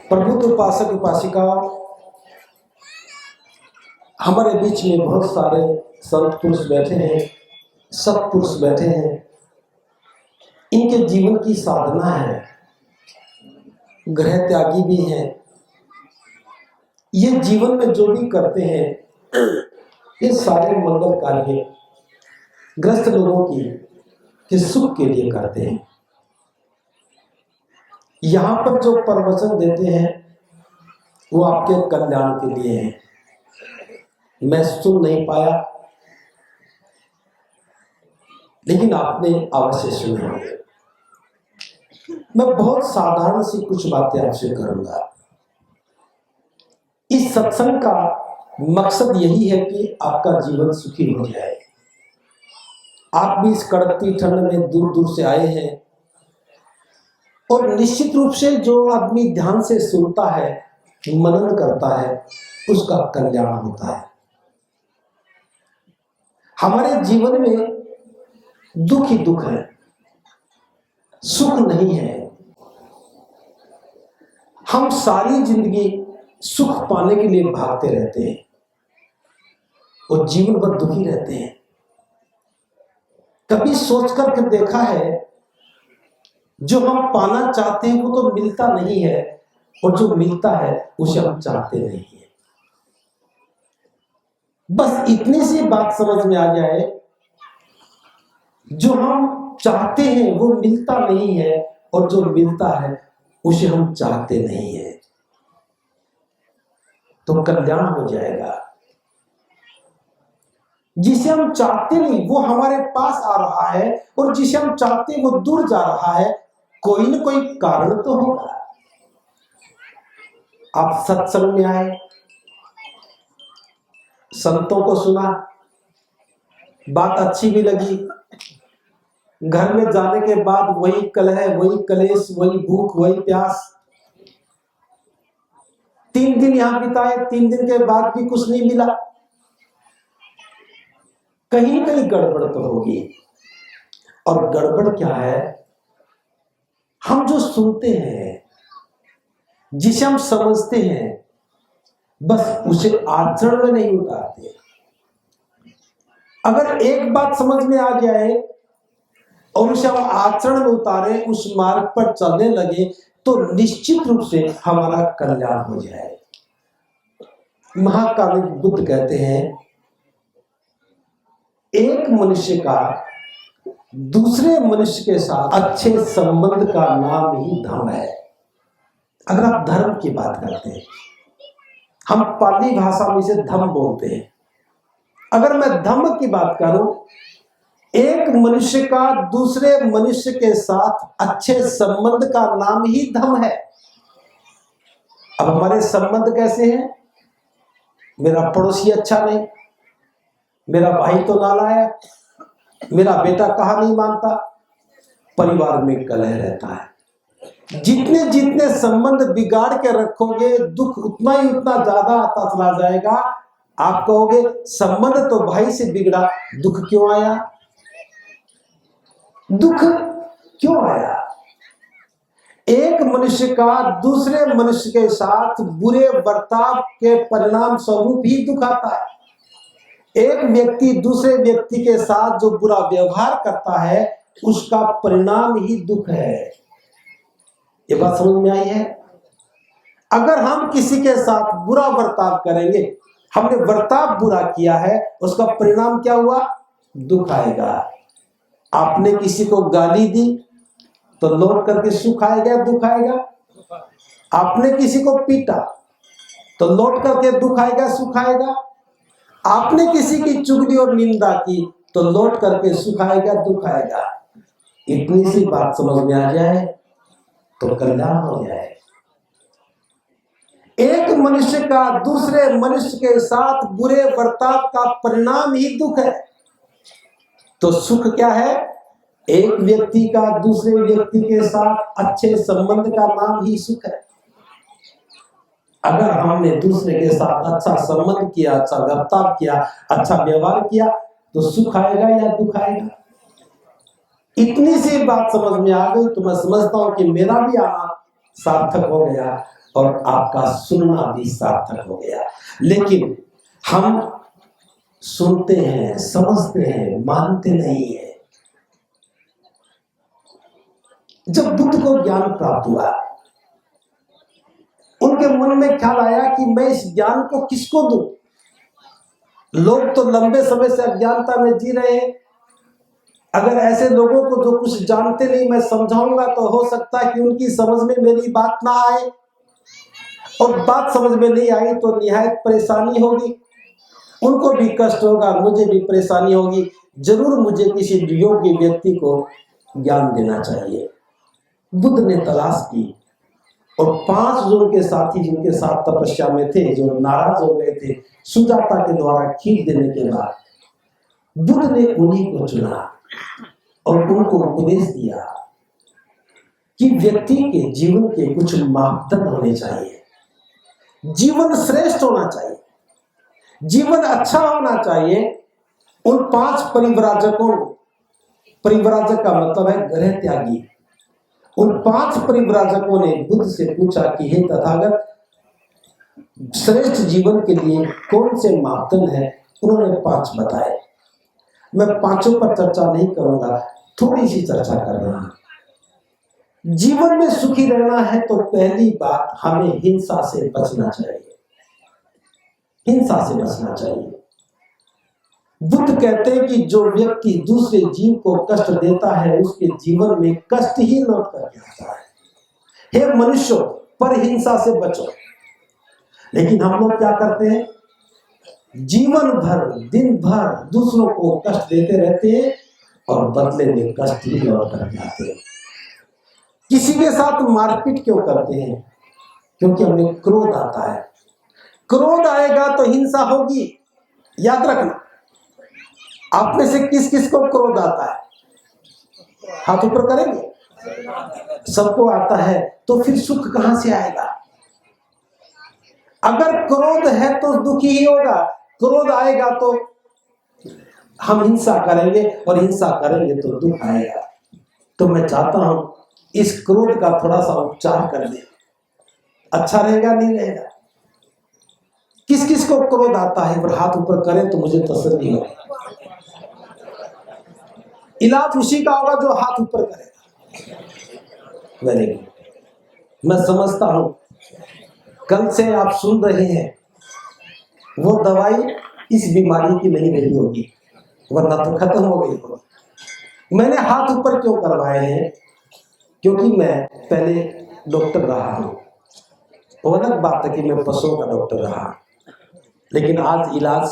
प्रबुद्ध उपासक उपासिका, हमारे बीच में बहुत सारे संत पुरुष बैठे हैं, सत्पुरुष बैठे हैं। इनके जीवन की साधना है, गृह त्यागी भी हैं। ये जीवन में जो भी करते हैं ये सारे मंगल कार्य ग्रस्त लोगों के सुख के लिए करते हैं। यहाँ पर जो प्रवचन देते हैं वो आपके कल्याण के लिए है। मैं सुन नहीं पाया, लेकिन आपने अवश्य सुना। मैं बहुत साधारण सी कुछ बातें आपसे करूंगा। इस सत्संग का मकसद यही है कि आपका जीवन सुखी हो जाए। आप भी इस कड़कती ठंड में दूर दूर से आए हैं, और निश्चित रूप से जो आदमी ध्यान से सुनता है, मनन करता है, उसका कल्याण होता है। हमारे जीवन में दुख ही दुख है, सुख नहीं है। हम सारी जिंदगी सुख पाने के लिए भागते रहते हैं और जीवन भर दुखी रहते हैं। कभी सोच करके देखा है, जो हम पाना चाहते हैं वो तो मिलता नहीं है, और जो मिलता है उसे हम चाहते नहीं है। बस इतनी सी बात समझ में आ जाए, जो हम चाहते हैं वो मिलता नहीं है, और जो मिलता है उसे हम चाहते नहीं है, तो कल्याण हो जाएगा। जिसे हम चाहते नहीं वो हमारे पास आ रहा है, और जिसे हम चाहते वो दूर जा रहा है। कोई न कोई कारण तो होगा। आप सत्संग में आए, संतों को सुना, बात अच्छी भी लगी। घर में जाने के बाद वही कलह, वही कलेश, वही भूख, वही प्यास। 3 दिन यहां बिताए, 3 दिन के बाद भी कुछ नहीं मिला। कहीं न कहीं गड़बड़ तो होगी। और गड़बड़ क्या है? हम जो सुनते हैं, जिसे हम समझते हैं, बस उसे आचरण में नहीं उतारते। अगर एक बात समझ में आ जाए और उसे हम आचरण में उतारें, उस मार्ग पर चलने लगे, तो निश्चित रूप से हमारा कल्याण हो जाए। महाकाल बुद्ध कहते हैं, एक मनुष्य का दूसरे मनुष्य के साथ अच्छे संबंध का नाम ही धर्म है। अगर आप धर्म की बात करते हैं, हम पाली भाषा में इसे धम्म बोलते हैं। अगर मैं धम्म की बात करूं, एक मनुष्य का दूसरे मनुष्य के साथ अच्छे संबंध का नाम ही धम्म है। अब हमारे संबंध कैसे हैं? मेरा पड़ोसी अच्छा नहीं, मेरा भाई तो नालायक, मेरा बेटा कहा नहीं मानता, परिवार में कलह रहता है। जितने जितने संबंध बिगाड़ के रखोगे, दुख उतना ही उतना ज्यादा आता चला जाएगा। आप कहोगे संबंध तो भाई से बिगड़ा, दुख क्यों आया? दुख क्यों आया? एक मनुष्य का दूसरे मनुष्य के साथ बुरे बर्ताव के परिणाम स्वरूप ही दुख आता है। एक व्यक्ति दूसरे व्यक्ति के साथ जो बुरा व्यवहार करता है, उसका परिणाम ही दुख है। ये बात समझ में आई है? अगर हम किसी के साथ बुरा बर्ताव करेंगे, हमने बर्ताव बुरा किया है, उसका परिणाम क्या हुआ? दुख आएगा। आपने किसी को गाली दी तो लौट करके सुख आएगा, दुख आएगा। आपने किसी को पीटा तो लौट करके दुख आएगा, सुख आएगा। आपने किसी की चुगली और निंदा की तो लौट करके सुख आएगा, दुख आएगा। इतनी सी बात समझ में आ जाए तो कल्याण हो जाए। एक मनुष्य का दूसरे मनुष्य के साथ बुरे बर्ताव का परिणाम ही दुख है। तो सुख क्या है? एक व्यक्ति का दूसरे व्यक्ति के साथ अच्छे संबंध का नाम ही सुख है। अगर हमने दूसरे के साथ अच्छा संबंध किया, अच्छा बर्ताव किया, अच्छा व्यवहार किया, तो सुख आएगा या दुख आएगा? इतनी सी बात समझ में आ गई तो मैं समझता हूं कि मेरा भी आना सार्थक हो गया। और आपका सुनना भी सार्थक हो गया। लेकिन हम सुनते हैं, समझते हैं, मानते नहीं है। जब बुद्ध को ज्ञान प्राप्त हुआ, उनके मन में ख्याल आया कि मैं इस ज्ञान को किसको दूं? लोग तो लंबे समय से अज्ञानता में जी रहे हैं। अगर ऐसे लोगों को जो कुछ जानते नहीं मैं समझाऊंगा तो हो सकता है कि उनकी समझ में मेरी बात ना आए, और बात समझ में नहीं आई तो निहायत परेशानी होगी। उनको भी कष्ट होगा, मुझे भी परेशानी होगी। जरूर मुझे किसी योग्य व्यक्ति को ज्ञान देना चाहिए। बुद्ध ने तलाश की और 5 जो उनके साथी जिनके साथ तपस्या में थे, जो नाराज हो गए थे सुजाता के द्वारा खींच देने के बाद, बुद्ध ने उन्हीं को चुना और उनको उपदेश दिया कि व्यक्ति के जीवन के कुछ मापदंड होने चाहिए। जीवन श्रेष्ठ होना चाहिए, जीवन अच्छा होना चाहिए। उन 5 परिव्राजकों, परिव्राजक का मतलब है गृह त्यागी, उन 5 परिव्राजकों ने बुद्ध से पूछा कि हे तथागत, श्रेष्ठ जीवन के लिए कौन से मापदंड हैं? उन्होंने 5 बताए। मैं 5 पर चर्चा नहीं करूंगा, थोड़ी सी चर्चा कर रहा हूं। जीवन में सुखी रहना है तो पहली बात हमें हिंसा से बचना चाहिए। हिंसा से बचना चाहिए। बुद्ध कहते हैं कि जो व्यक्ति दूसरे जीव को कष्ट देता है उसके जीवन में कष्ट ही लौट कर आता है। हे मनुष्यों, पर हिंसा से बचो। लेकिन हम लोग क्या करते हैं? जीवन भर, दिन भर दूसरों को कष्ट देते रहते हैं और बदले में कष्ट ही लौट कर आते हैं। किसी के साथ मारपीट क्यों करते हैं? क्योंकि हमें क्रोध आता है। क्रोध आएगा तो हिंसा होगी। याद रखना। आप में से किस किस को क्रोध आता है? हाथ ऊपर करेंगे। सबको आता है, तो फिर सुख कहां से आएगा? अगर क्रोध है तो दुखी ही होगा। क्रोध आएगा तो हम हिंसा करेंगे और हिंसा करेंगे तो दुख आएगा। तो मैं चाहता हूं इस क्रोध का थोड़ा सा उपचार कर दे। अच्छा रहेगा, नहीं रहेगा? किस किस को क्रोध आता है? पर हाथ ऊपर करें तो मुझे तसल्ली होगी। इलाज उसी का होगा जो हाथ ऊपर करेगा। Very good. मैं समझता हूं कल से आप सुन रहे हैं, वो दवाई इस बीमारी की नहीं रही होगी, वरना तो खत्म हो गई होगी। मैंने हाथ ऊपर क्यों करवाए हैं? क्योंकि मैं पहले डॉक्टर रहा हूं। वो अलग बात है कि मैं पशुओं का डॉक्टर रहा, लेकिन आज इलाज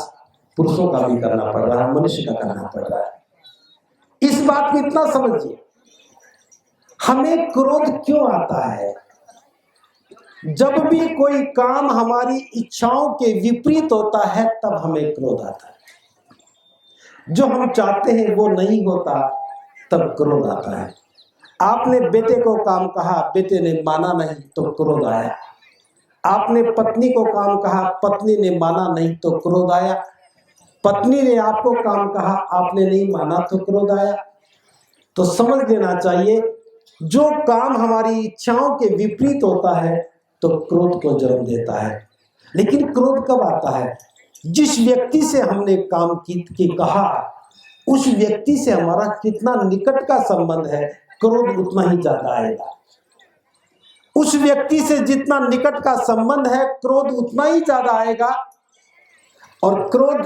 पुरुषों का भी करना पड़ रहा है, मनुष्य का करना पड़ रहा है। इस बात को इतना समझिए, हमें क्रोध क्यों आता है? जब भी कोई काम हमारी इच्छाओं के विपरीत होता है तब हमें क्रोध आता है। जो हम चाहते हैं वो नहीं होता तब क्रोध आता है। आपने बेटे को काम कहा, बेटे ने माना नहीं तो क्रोध आया। आपने पत्नी को काम कहा, पत्नी ने माना नहीं तो क्रोध आया। पत्नी ने आपको काम कहा, आपने नहीं माना तो क्रोध आया। तो समझ लेना चाहिए, जो काम हमारी इच्छाओं के विपरीत होता है तो क्रोध को जन्म देता है। लेकिन क्रोध कब आता है? जिस व्यक्ति से हमने काम की कहा, उस व्यक्ति से हमारा कितना निकट का संबंध है, क्रोध उतना ही ज्यादा आएगा। उस व्यक्ति से जितना निकट का संबंध है, क्रोध उतना ही ज्यादा आएगा। और क्रोध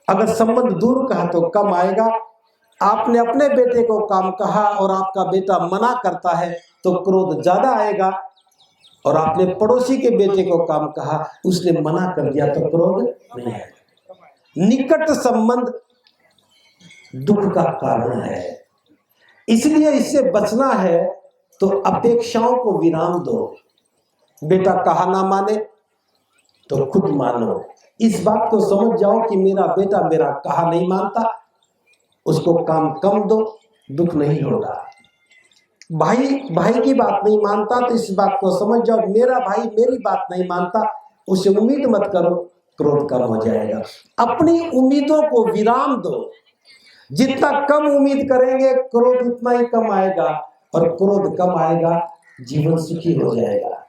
अगर संबंध दूर का तो कम आएगा। आपने अपने बेटे को काम कहा और आपका बेटा मना करता है तो क्रोध ज्यादा आएगा। और आपने पड़ोसी के बेटे को काम कहा, उसने मना कर दिया तो क्रोध नहीं आएगा। निकट संबंध दुख का कारण है। इसलिए इससे बचना है तो अपेक्षाओं को विराम दो। बेटा कहा ना माने तो खुद मानो। इस बात को समझ जाओ कि मेरा बेटा मेरा कहा नहीं मानता, उसको काम कम दो, दुख नहीं होगा। भाई भाई की बात नहीं मानता तो इस बात को समझ जाओ, मेरा भाई मेरी बात नहीं मानता, उसे उम्मीद मत करो, क्रोध कम हो जाएगा। अपनी उम्मीदों को विराम दो। जितना कम उम्मीद करेंगे क्रोध उतना ही कम आएगा, और क्रोध कम आएगा जीवन सुखी हो जाएगा।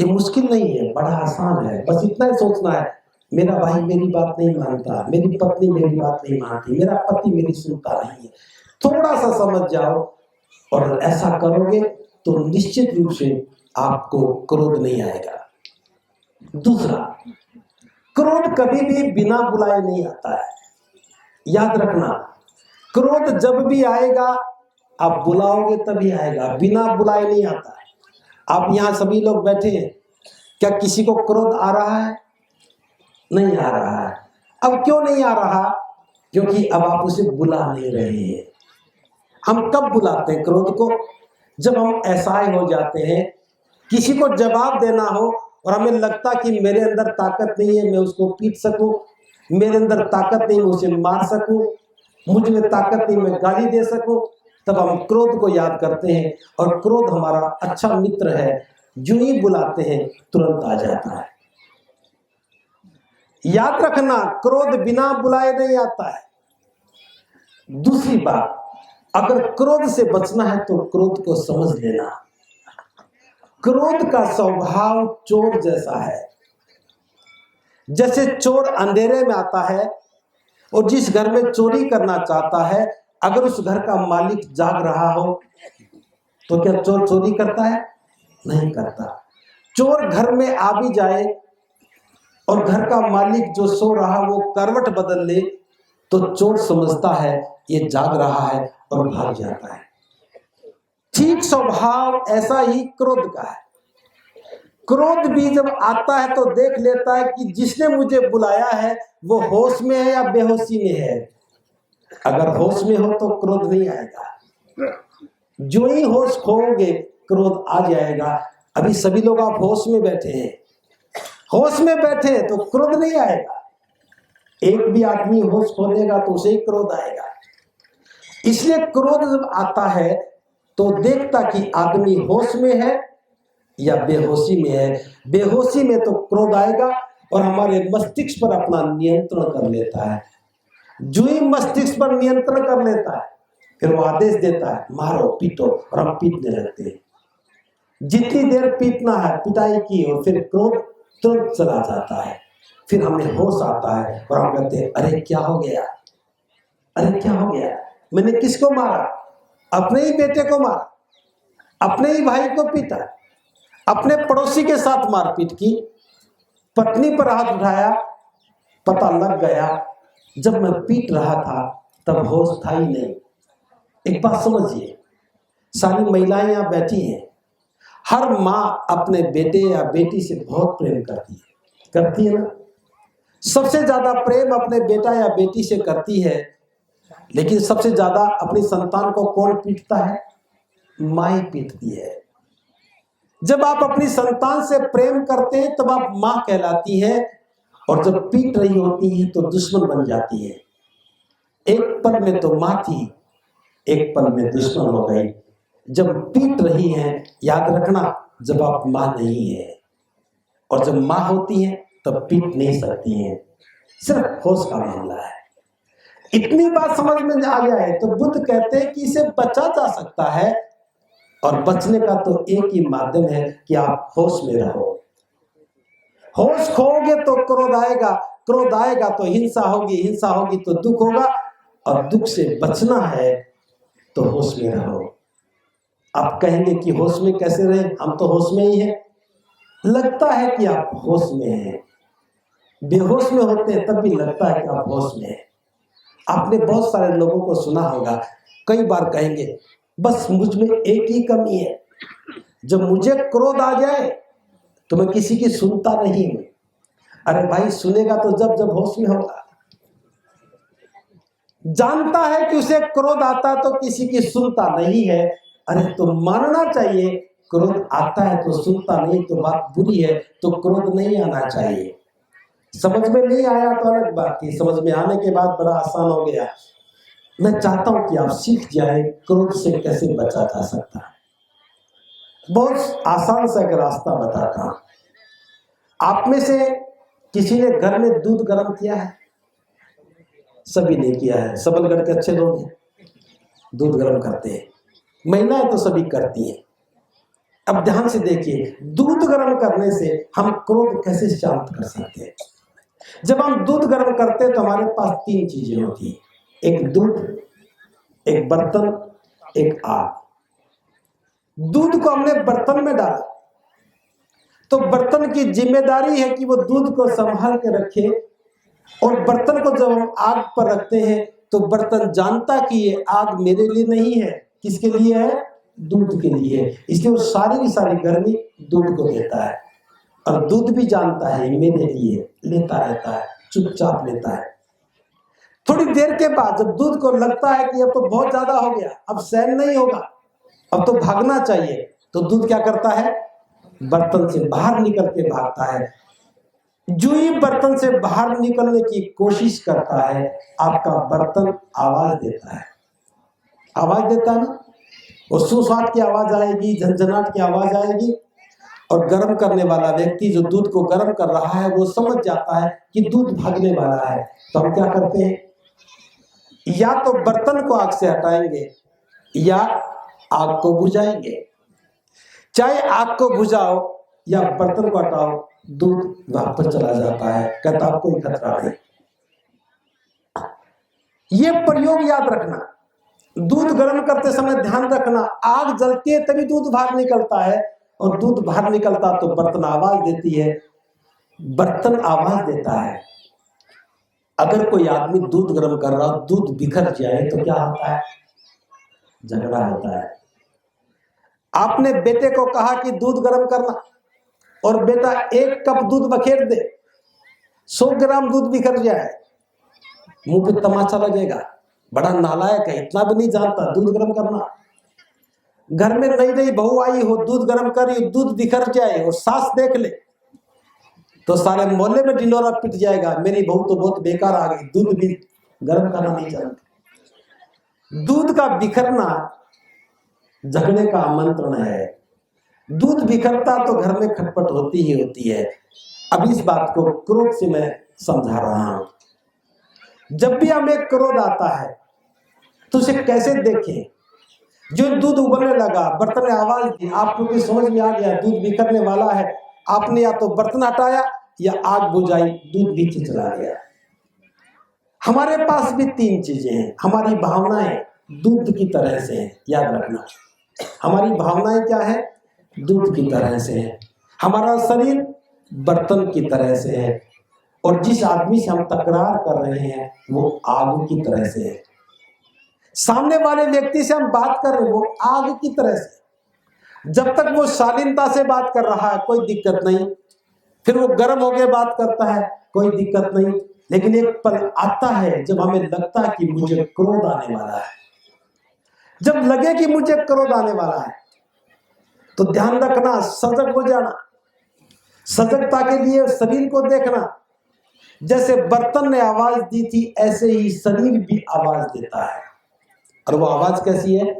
ये मुश्किल नहीं है, बड़ा आसान है। बस इतना ही सोचना है, मेरा भाई मेरी बात नहीं मानता, मेरी पत्नी मेरी बात नहीं मानती, मेरा पति मेरी सुनता नहीं है। थोड़ा सा समझ जाओ और ऐसा करोगे तो निश्चित रूप से आपको क्रोध नहीं आएगा। दूसरा, क्रोध कभी भी बिना बुलाए नहीं आता है। याद रखना, क्रोध जब भी आएगा आप बुलाओगे तभी आएगा, बिना बुलाए नहीं आता है। आप यहाँ सभी लोग बैठे हैं, क्या किसी को क्रोध आ रहा है? नहीं आ रहा है। अब क्यों नहीं आ रहा? क्योंकि अब आप उसे बुला नहीं रहे हैं। हम कब बुलाते हैं क्रोध को? जब हम असहाय हो जाते हैं, किसी को जवाब देना हो और हमें लगता कि मेरे अंदर ताकत नहीं है मैं उसको पीट सकूं, मेरे अंदर ताकत नहीं मैं उसे मार सकूं, मुझ में ताकत नहीं मैं गाली दे सकूं, तब हम क्रोध को याद करते हैं और क्रोध हमारा अच्छा मित्र है, जो ही बुलाते हैं तुरंत आ जाता है। याद रखना, क्रोध बिना बुलाए नहीं आता है। दूसरी बात, अगर क्रोध से बचना है तो क्रोध को समझ लेना। क्रोध का स्वभाव चोर जैसा है। जैसे चोर अंधेरे में आता है और जिस घर में चोरी करना चाहता है, अगर उस घर का मालिक जाग रहा हो तो क्या चोर चोरी करता है? नहीं करता। चोर घर में आ भी जाए और घर का मालिक जो सो रहा वो करवट बदल ले तो चोर समझता है ये जाग रहा है और भाग जाता है। ठीक स्वभाव ऐसा ही क्रोध का है। क्रोध भी जब आता है तो देख लेता है कि जिसने मुझे बुलाया है वो होश में है या बेहोशी में है। अगर होश में हो तो क्रोध नहीं आएगा, जो ही होश खोओगे क्रोध आ जाएगा। अभी सभी लोग आप होश में बैठे हैं, होश में बैठे हैं तो क्रोध नहीं आएगा। एक भी आदमी होश खो देगा तो उसे ही क्रोध आएगा। इसलिए क्रोध जब आता है तो देखता कि आदमी होश में है या बेहोशी में है। बेहोशी में तो क्रोध आएगा और हमारे मस्तिष्क पर अपना नियंत्रण कर लेता है। जो ही मस्तिष्क पर नियंत्रण कर लेता है फिर वो आदेश देता है मारो पीटो, और हम पीटने लगते हैं। जितनी देर पीटना है पिटाई की और फिर क्रोध तुरंत चला जाता है। फिर हमें होश आता है और हम कहते हैं अरे क्या हो गया, अरे क्या हो गया, मैंने किसको मारा? अपने ही बेटे को मारा, अपने ही भाई को पीटा, अपने पड़ोसी के साथ मारपीट की, पत्नी पर हाथ उठाया, पता लग गया जब मैं पीट रहा था तब होश था ही नहीं। एक बात समझिए, सारी महिलाएं यहाँ बैठी हैं, हर माँ अपने बेटे या बेटी से बहुत प्रेम करती है ना? सबसे ज्यादा प्रेम अपने बेटा या बेटी से करती है, लेकिन सबसे ज्यादा अपनी संतान को कौन पीटता है? माँ ही पीटती है। जब आप अपनी संतान से प्रेम करते हैं तब आप माँ कहलाती है, और जब पीट रही होती है तो दुश्मन बन जाती है। एक पल में तो माँ थी, एक पल में दुश्मन हो गई। जब पीट रही हैं याद रखना, जब आप माँ नहीं है, और जब माँ होती है तब पीट नहीं सकती हैं। सिर्फ होश का मामला है। इतनी बात समझ में आ जाए तो बुद्ध कहते हैं कि इसे बचा जा सकता है, और बचने का तो एक ही माध्यम है कि आप होश में रहो। होश खोओगे तो क्रोध आएगा, क्रोध आएगा तो हिंसा होगी, हिंसा होगी तो दुख होगा, और दुख से बचना है तो होश में रहो। आप कहेंगे कि होश में कैसे रहे, हम तो होश में ही हैं। लगता है कि आप होश में हैं, बेहोश में होते हैं तब भी लगता है कि आप होश में हैं। आपने बहुत सारे लोगों को सुना होगा, कई बार कहेंगे बस मुझ में एक ही कमी है, जब मुझे क्रोध आ जाए तो मैं किसी की सुनता नहीं हूं। अरे भाई, सुनेगा तो जब जब होश में होगा। जानता है कि उसे क्रोध आता तो किसी की सुनता नहीं है। अरे तो मानना चाहिए, क्रोध आता है तो सुनता नहीं तो बात बुरी है, तो क्रोध नहीं आना चाहिए। समझ में नहीं आया तो अलग बात थी, समझ में आने के बाद बड़ा आसान हो गया। मैं चाहता हूं कि आप सीख जाए क्रोध से कैसे बचा जा सकता है। बहुत आसान सा एक रास्ता बताता हूं। आप में से किसी ने घर में दूध गर्म किया है? सभी ने किया है। सबलगढ़ के अच्छे लोग हैं, दूध गर्म करते हैं। महिलाएं तो सभी करती हैं। अब ध्यान से देखिए, दूध गर्म करने से हम क्रोध कैसे शांत कर सकते हैं। जब हम दूध गर्म करते हैं तो हमारे पास 3 चीजें होती हैं, एक दूध, एक बर्तन, एक आग। दूध को हमने बर्तन में डाला तो बर्तन की जिम्मेदारी है कि वो दूध को संभाल के रखे, और बर्तन को जब हम आग पर रखते हैं तो बर्तन जानता कि ये आग मेरे लिए नहीं है, किसके लिए है? दूध के लिए। इसलिए वो सारी की सारी गर्मी दूध को देता है, और दूध भी जानता है मेरे लिए, लेता रहता है, चुपचाप लेता है। थोड़ी देर के बाद जब दूध को लगता है कि अब तो बहुत ज्यादा हो गया, अब सहन नहीं होगा, अब तो भागना चाहिए, तो दूध क्या करता है? बर्तन से बाहर निकल के भागता है। जो ही बर्तन से बाहर निकलने की कोशिश करता है, आपका बर्तन आवाज देता है। आवाज देता है ना, वो सुसाट की आवाज आएगी, झंझनाट की आवाज आएगी, और गर्म करने वाला व्यक्ति जो दूध को गर्म कर रहा है वो समझ जाता है कि दूध भागने वाला है। तो हम क्या करते हैं? या तो बर्तन को आग से हटाएंगे या आग को बुझाएंगे। चाहे आग को बुझाओ या बर्तन को हटाओ, दूध वापस चला जाता है, कहता आप कोई खतरा नहीं। ये प्रयोग याद रखना। दूध गर्म करते समय ध्यान रखना, आग जलती है तभी दूध बाहर निकलता है, और दूध बाहर निकलता तो बर्तन आवाज देती है। बर्तन आवाज देता है। अगर कोई आदमी दूध गर्म कर रहा हो, दूध बिखर जाए तो क्या होता है? झगड़ा होता है। आपने बेटे को कहा कि दूध गर्म करना, और बेटा 1 कप दूध बखेर दे, 100 ग्राम दूध बिखर जाए, मुंह पे तमाचा लगेगा, बड़ा नालायक है, इतना भी नहीं जानता दूध गर्म करना। घर में नई नई बहू आई हो, दूध गर्म करी, दूध बिखर जाए और सास देख ले तो सारे मोहल्ले में ढिंडोरा पिट जाएगा, मेरी बहू तो बहुत बेकार आ गई, दूध भी गर्म करना नहीं जानती। दूध का बिखरना झगड़े का आमंत्रण है। दूध बिखरता तो घर में खटपट होती ही होती है। अब इस बात को क्रोध से मैं समझा रहा हूं। जब भी हमें क्रोध आता है तो उसे कैसे देखें? जो दूध उबलने लगा, बर्तन ने आवाज दी, आपको भी समझ में आ गया दूध बिखरने वाला है, आपने या तो बर्तन हटाया या आग बुझाई, दूध नीचे चला गया। हमारे पास भी 3 चीजें हैं। हमारी भावनाएं दूध की तरह से हैं, याद रखना। हमारी भावनाएं क्या है? दूध की तरह से है। हमारा शरीर बर्तन की तरह से है, और जिस आदमी से हम तकरार कर रहे हैं वो आग की तरह से है। सामने वाले व्यक्ति से हम बात कर रहे हैं, वो आग की तरह से। जब तक वो शालीनता से बात कर रहा है कोई दिक्कत नहीं, फिर वो गर्म होकर बात करता है कोई दिक्कत नहीं, लेकिन एक पल आता है जब हमें लगता है कि मुझे क्रोध आने वाला है। जब लगे कि मुझे क्रोध आने वाला है तो ध्यान रखना, सजग हो जाना। सजगता के लिए शरीर को देखना। जैसे बर्तन ने आवाज दी थी, ऐसे ही शरीर भी आवाज देता है। और वो आवाज कैसी है?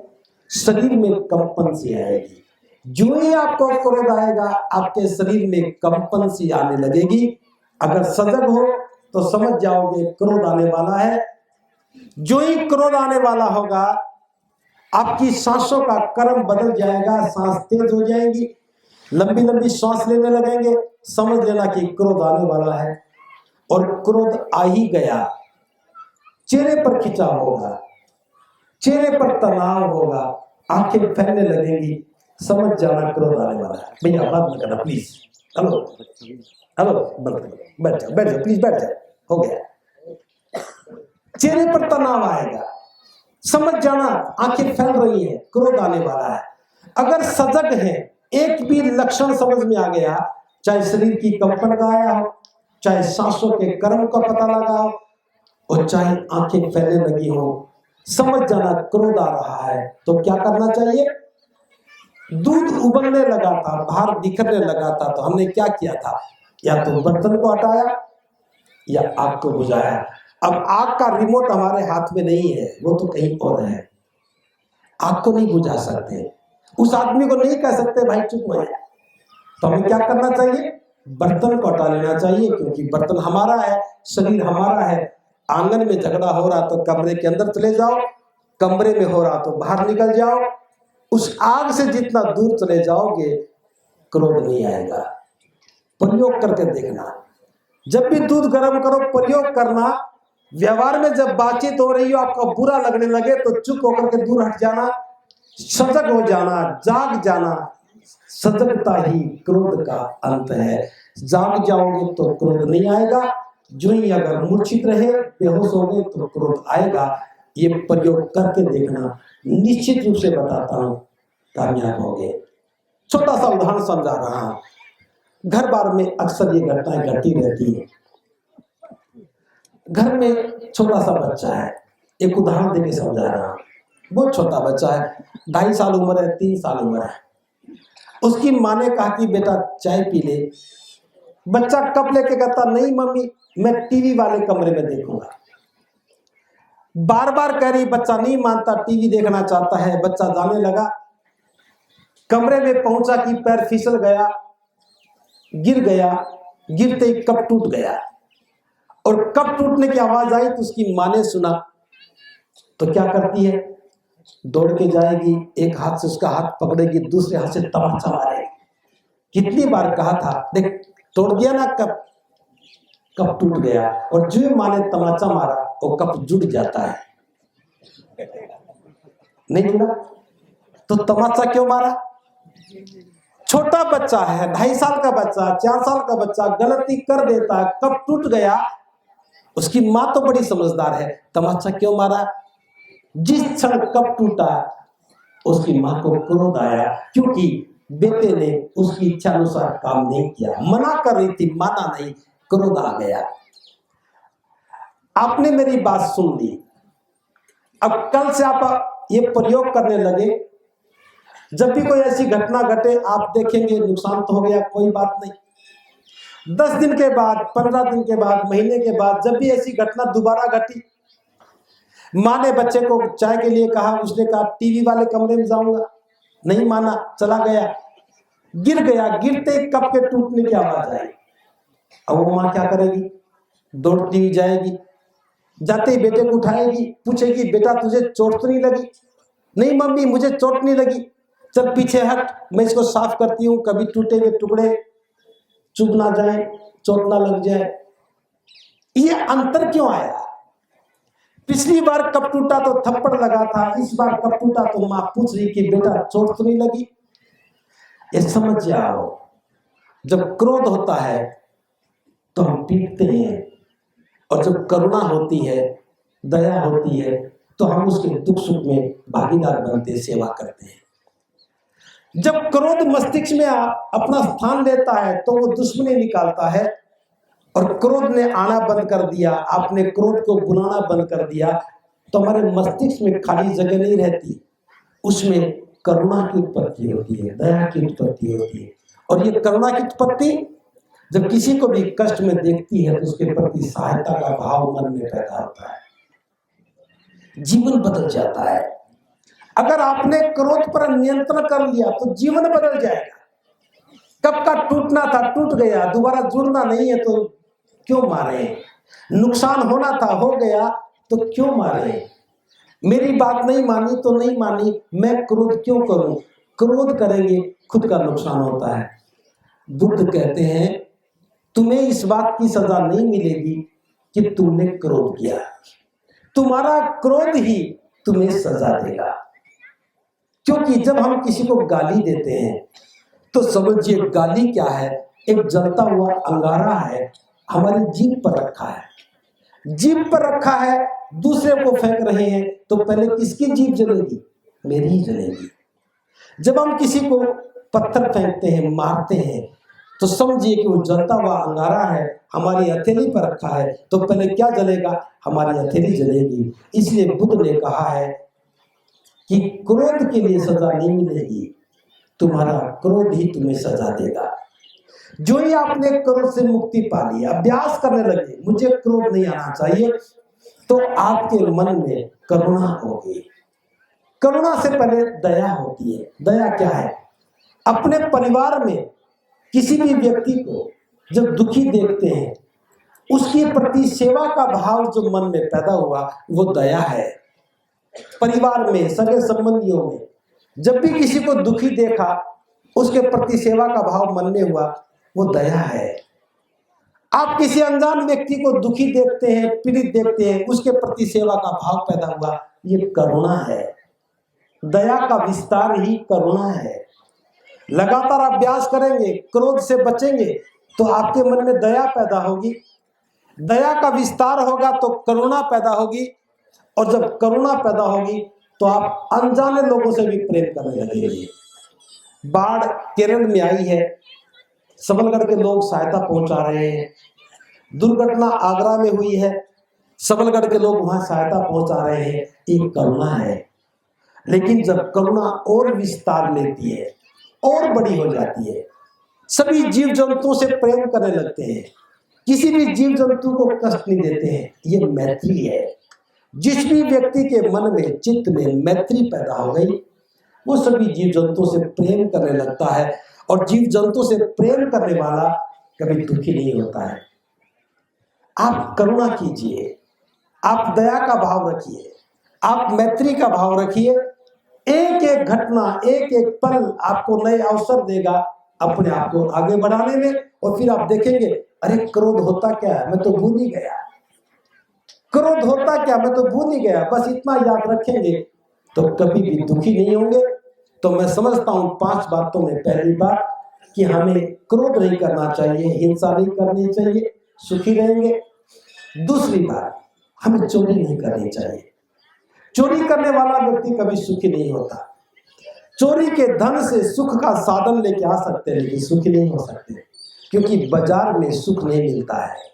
शरीर में कंपन सी आएगी। जो ही आपको क्रोध आएगा, आपके शरीर में कंपन सी आने लगेगी। अगर सजग हो तो समझ जाओगे क्रोध आने वाला है। जो ही क्रोध आने वाला होगा, आपकी सांसों का क्रम बदल जाएगा, सांस तेज हो जाएगी, लंबी लंबी सांस लेने लगेंगे, समझ लेना कि क्रोध आने वाला है। और क्रोध आ ही गया, चेहरे पर खिंचाव होगा, चेहरे पर तनाव होगा, आंखें फैलने लगेंगी, समझ जाना क्रोध आने वाला है। भैया बात मत करना प्लीज। हेलो हेलो, बैठ जाओ प्लीज, बैठ जाओ, हो गया। चेहरे पर तनाव आएगा, समझ जाना आंखें फैल रही हैं, क्रोध आने वाला है। अगर सजग है, एक भी लक्षण समझ में आ गया, चाहे शरीर की कंपन का आया हो, चाहे सांसों के क्रम का पता लगा हो, और चाहे आंखें फैलने लगी हो, समझ जाना क्रोध आ रहा है। तो क्या करना चाहिए? दूध उबलने लगा था, बाहर बिखरने लगा था, तो हमने क्या किया था? या तो बर्तन को हटाया या आग को बुझाया। अब आग का रिमोट हमारे हाथ में नहीं है, वो तो कहीं और है। आग को नहीं बुझा सकते, उस आदमी को नहीं कह सकते भाई चुप हो जा। तो हमें क्या करना चाहिए? बर्तन को हटा लेना चाहिए, क्योंकि बर्तन हमारा है, शरीर हमारा है। आंगन में झगड़ा हो रहा तो कमरे के अंदर चले जाओ, कमरे में हो रहा तो बाहर निकल जाओ। उस आग से जितना दूर चले जाओगे क्रोध नहीं आएगा। प्रयोग करके देखना। जब भी दूध गर्म करो प्रयोग करना। व्यवहार में जब बातचीत हो रही हो आपका बुरा लगने लगे तो चुप होकर के दूर हट जाना, सजग हो जाना, जाग जाना। सजगता ही क्रोध का अंत है। जाग जाओगे तो क्रोध नहीं आएगा। जो ही अगर मूर्छित रहे, बेहोश हो गए तो क्रोध आएगा। ये प्रयोग करके देखना, निश्चित रूप से बताता हूं कामयाब हो गए। छोटा सा उदाहरण समझा रहा हूं। घर बार में अक्सर ये घटनाएं घटती रहती है। घर में छोटा सा बच्चा है, एक उदाहरण देके समझा रहा हूं। बहुत छोटा बच्चा है, 2.5 साल उम्र है, 3 साल उम्र है। उसकी माँ ने कहा कि बेटा चाय पी ले। बच्चा कप लेके कहता नहीं मम्मी मैं टीवी वाले कमरे में देखूंगा। बार बार कह रही, बच्चा नहीं मानता, टीवी देखना चाहता है। बच्चा जाने लगा, कमरे में पहुंचा कि पैर फिसल गया, गिर गया। गिरते ही कप टूट गया और कप टूटने की आवाज आई तो उसकी माँ ने सुना तो क्या करती है, दौड़ के जाएगी, एक हाथ से उसका हाथ पकड़ेगी, दूसरे हाथ से तमाचा मारेगी। कितनी बार कहा था, देख तोड़ दिया ना कप, कप टूट गया। और जो माँ ने तमाचा मारा वो कप जुड़ जाता है। नहीं जुड़ा तो तमाचा क्यों मारा? छोटा बच्चा है, 2.5 साल का बच्चा, 4 साल का बच्चा गलती कर देता है, कप टूट गया। उसकी माँ तो बड़ी समझदार है, तमाचा क्यों मारा? जिस क्षण कप टूटा उसकी माँ को क्रोध आया, क्योंकि बेटे ने उसकी इच्छा अनुसार काम नहीं किया। मना कर रही थी, माना नहीं, क्रोध आ गया। आपने मेरी बात सुन ली। अब कल से आप ये प्रयोग करने लगे। जब भी कोई ऐसी घटना घटे आप देखेंगे नुकसान तो हो गया, कोई बात नहीं। 10 दिन के बाद, 15 दिन के बाद, महीने के बाद जब भी ऐसी घटना दोबारा घटी, माँ ने बच्चे को चाय के लिए कहा, उसने कहा टीवी वाले कमरे में जाऊंगा, नहीं माना, चला गया, गिर गया। गिरते कप के टूटने की आवाज आई। अब वो माँ क्या करेगी? दौड़ती हुई जाएगी, जाते ही बेटे को उठाएगी, पूछेगी बेटा तुझे चोट तो नहीं लगी? नहीं मम्मी मुझे चोट नहीं लगी। चल पीछे हट, मैं इसको साफ करती हूँ, कभी टूटे हुए टुकड़े चुभ ना जाए, चोट ना लग जाए। ये अंतर क्यों आया? पिछली बार कप टूटा तो थप्पड़ लगा था, इस बार कप टूटा तो माँ पूछ रही कि बेटा चोट तो नहीं लगी? ये समझ जाओ, जब क्रोध होता है तो हम पीटते हैं, और जब करुणा होती है, दया होती है, तो हम उसके दुख सुख में भागीदार बनते, सेवा करते हैं। जब क्रोध मस्तिष्क में अपना स्थान लेता है तो वो दुश्मनी निकालता है, और क्रोध ने आना बंद कर दिया, आपने क्रोध को बुलाना बंद कर दिया, तो हमारे मस्तिष्क में खाली जगह नहीं रहती, उसमें करुणा की उत्पत्ति होती है, दया की उत्पत्ति होती है। और ये करुणा की उत्पत्ति जब किसी को भी कष्ट में देखती है तो उसके प्रति सहायता का भाव मन में पैदा होता है, जीवन बदल जाता है। अगर आपने क्रोध पर नियंत्रण कर लिया तो जीवन बदल जाएगा। कब का टूटना था टूट गया, दोबारा जुड़ना नहीं है तो क्यों मारे? नुकसान होना था हो गया तो क्यों मारे? मेरी बात नहीं मानी तो नहीं मानी, मैं क्रोध क्यों करूं? क्रोध करेंगे खुद का नुकसान होता है। बुद्ध कहते हैं तुम्हें इस बात की सजा नहीं मिलेगी कि तुमने क्रोध किया, तुम्हारा क्रोध ही तुम्हें सजा देगा। क्योंकि जब हम किसी को गाली देते हैं तो समझिए गाली क्या है? एक जलता हुआ अंगारा है, हमारी जीभ पर रखा है, जीभ पर रखा है, दूसरे को फेंक रहे हैं तो पहले किसकी जीभ जलेगी? मेरी ही जलेगी। जब हम किसी को पत्थर फेंकते हैं, मारते हैं, तो समझिए कि वो जलता हुआ अंगारा है, हमारी हथेली पर रखा है, तो पहले क्या जलेगा? हमारी हथेली जलेगी। इसलिए बुद्ध ने कहा है कि क्रोध के लिए सजा नहीं मिलेगी, तुम्हारा क्रोध ही तुम्हें सजा देगा। जो ही आपने क्रोध से मुक्ति पा ली, अभ्यास करने लगे मुझे क्रोध नहीं आना चाहिए, तो आपके मन में करुणा होगी। करुणा से पहले दया होती है। दया क्या है? अपने परिवार में किसी भी व्यक्ति को जब दुखी देखते हैं, उसके प्रति सेवा का भाव जो मन में पैदा हुआ वो दया है। परिवार में, सगे संबंधियों में जब भी किसी को दुखी देखा, उसके प्रति सेवा का भाव मन में हुआ, वो दया है। आप किसी अनजान व्यक्ति को दुखी देखते हैं, पीड़ित देखते हैं, उसके प्रति सेवा का भाव पैदा हुआ, ये करुणा है। दया का विस्तार ही करुणा है। लगातार अभ्यास करेंगे, क्रोध से बचेंगे तो आपके मन में दया पैदा होगी, दया का विस्तार होगा तो करुणा पैदा होगी, और जब करुणा पैदा होगी तो आप अनजाने लोगों से भी प्रेम करने लगेंगे। बाढ़ केरल में आई है, सबलगढ़ के लोग सहायता पहुंचा रहे हैं। दुर्घटना आगरा में हुई है, सबलगढ़ के लोग वहां सहायता पहुंचा रहे हैं। एक करुणा है। लेकिन जब करुणा और विस्तार लेती है, और बड़ी हो जाती है, सभी जीव जंतुओं से प्रेम करने लगते हैं, किसी भी जीव जंतु को कष्ट नहीं देते हैं, ये मैत्री है। जिस भी व्यक्ति के मन में, चित्त में मैत्री पैदा हो गई, वो सभी जीव जंतुओं से प्रेम करने लगता है। और जीव जंतु से प्रेम करने वाला कभी दुखी नहीं होता है। आप करुणा कीजिए, आप दया का भाव रखिए, आप मैत्री का भाव रखिए। एक एक घटना, एक एक पल आपको नए अवसर देगा अपने आप को आगे बढ़ाने में। और फिर आप देखेंगे, अरे क्रोध होता क्या है, मैं तो भूल ही गया। क्रोध होता क्या, मैं तो भूल ही गया। बस इतना याद रखेंगे तो कभी भी दुखी नहीं होंगे। तो मैं समझता हूं 5 बातों में पहली बात कि हमें क्रोध नहीं करना चाहिए, हिंसा नहीं करनी चाहिए, सुखी रहेंगे। दूसरी बात, हमें चोरी नहीं करनी चाहिए। चोरी करने वाला व्यक्ति कभी सुखी नहीं होता। चोरी के धन से सुख का साधन लेके आ सकते हैं, लेकिन सुखी नहीं हो सकते, क्योंकि बाजार में सुख नहीं मिलता है।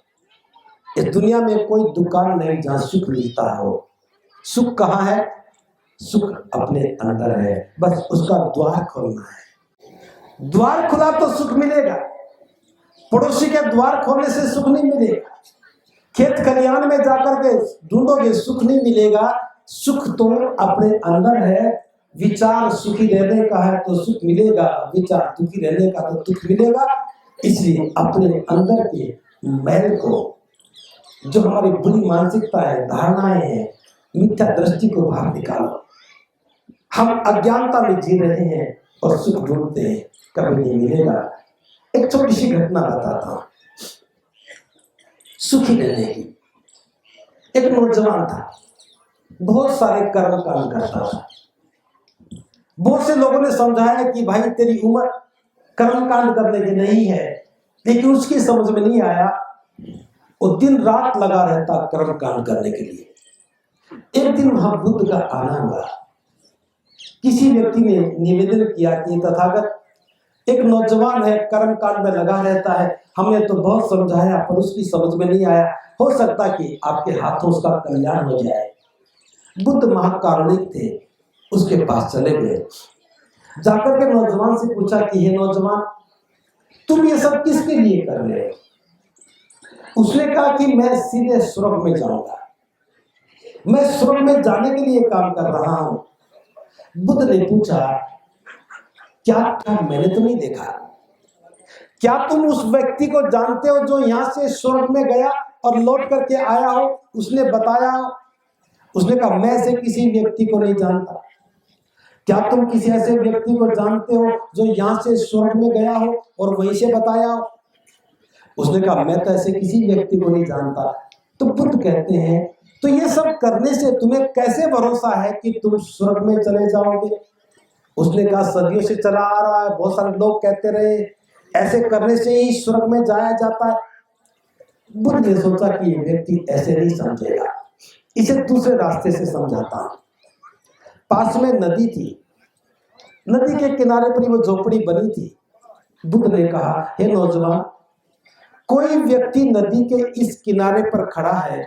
इस दुनिया में कोई दुकान नहीं जहां सुख मिलता हो। सुख कहाँ है? सुख अपने अंदर है, बस उसका द्वार खोलना है। द्वार खुला तो सुख मिलेगा, पड़ोसी के द्वार खोलने से सुख नहीं मिलेगा। खेत खलिहान में जाकर के ढूंढोगे, सुख नहीं मिलेगा। सुख तो अपने अंदर है। विचार सुखी रहने का है तो सुख मिलेगा, विचार दुखी रहने का तो दुख मिलेगा। इसलिए अपने अंदर के मैल को, जो हमारी बुरी मानसिकता है, धारणाएं हैं, मिथ्या दृष्टि को बाहर निकालो। हम अज्ञानता में जी रहे हैं और सुख ढूंढते हैं, कभी नहीं मिलेगा। एक छोटी सी घटना बताता हूं सुखी रहने की। एक नौजवान था, बहुत सारे कर्म कांड करता था। बहुत से लोगों ने समझाया कि भाई तेरी उम्र कर्म कांड करने की नहीं है, लेकिन उसकी समझ में नहीं आया। वो दिन रात लगा रहता कर्म कांड करने के लिए। एक दिन वहां बुद्ध का आना हुआ। किसी व्यक्ति ने निवेदन किया कि तथागत, एक नौजवान है, कर्म कांड में लगा रहता है, हमने तो बहुत समझाया पर उसकी समझ में नहीं आया, हो सकता कि आपके हाथों उसका कल्याण हो जाए। बुद्ध महाकारुणिक थे, उसके पास चले गए। जाकर के नौजवान से पूछा कि हे नौजवान, तुम ये सब किसके लिए कर रहे हो? उसने कहा कि मैं सीधे स्वर्ग में जाऊंगा, मैं स्वर्ग में जाने के लिए काम कर रहा हूं। बुद्ध ने पूछा, क्या मैंने तो नहीं देखा, क्या तुम उस व्यक्ति को जानते हो जो यहां से स्वर्ग में गया और लौट करके आया हो? उसने बताया। उसने कहा, मैं ऐसे किसी व्यक्ति को नहीं जानता। क्या तुम किसी ऐसे व्यक्ति को जानते हो जो यहां से स्वर्ग में गया हो और वहीं से बताया हो? उसने कहा, मैं तो ऐसे किसी व्यक्ति को नहीं जानता। तो बुद्ध कहते हैं, तो ये सब करने से तुम्हें कैसे भरोसा है कि तुम स्वर्ग में चले जाओगे? उसने कहा, सदियों से चला आ रहा है, बहुत सारे लोग कहते रहे ऐसे करने से ही स्वर्ग में जाया जाता है। बुद्ध ने सोचा कि ये व्यक्ति ऐसे नहीं समझेगा, इसे दूसरे रास्ते से समझाता हूं। पास में नदी थी, नदी के किनारे पर वो झोपड़ी बनी थी। बुद्ध ने कहा, हे नौजवान, कोई व्यक्ति नदी के इस किनारे पर खड़ा है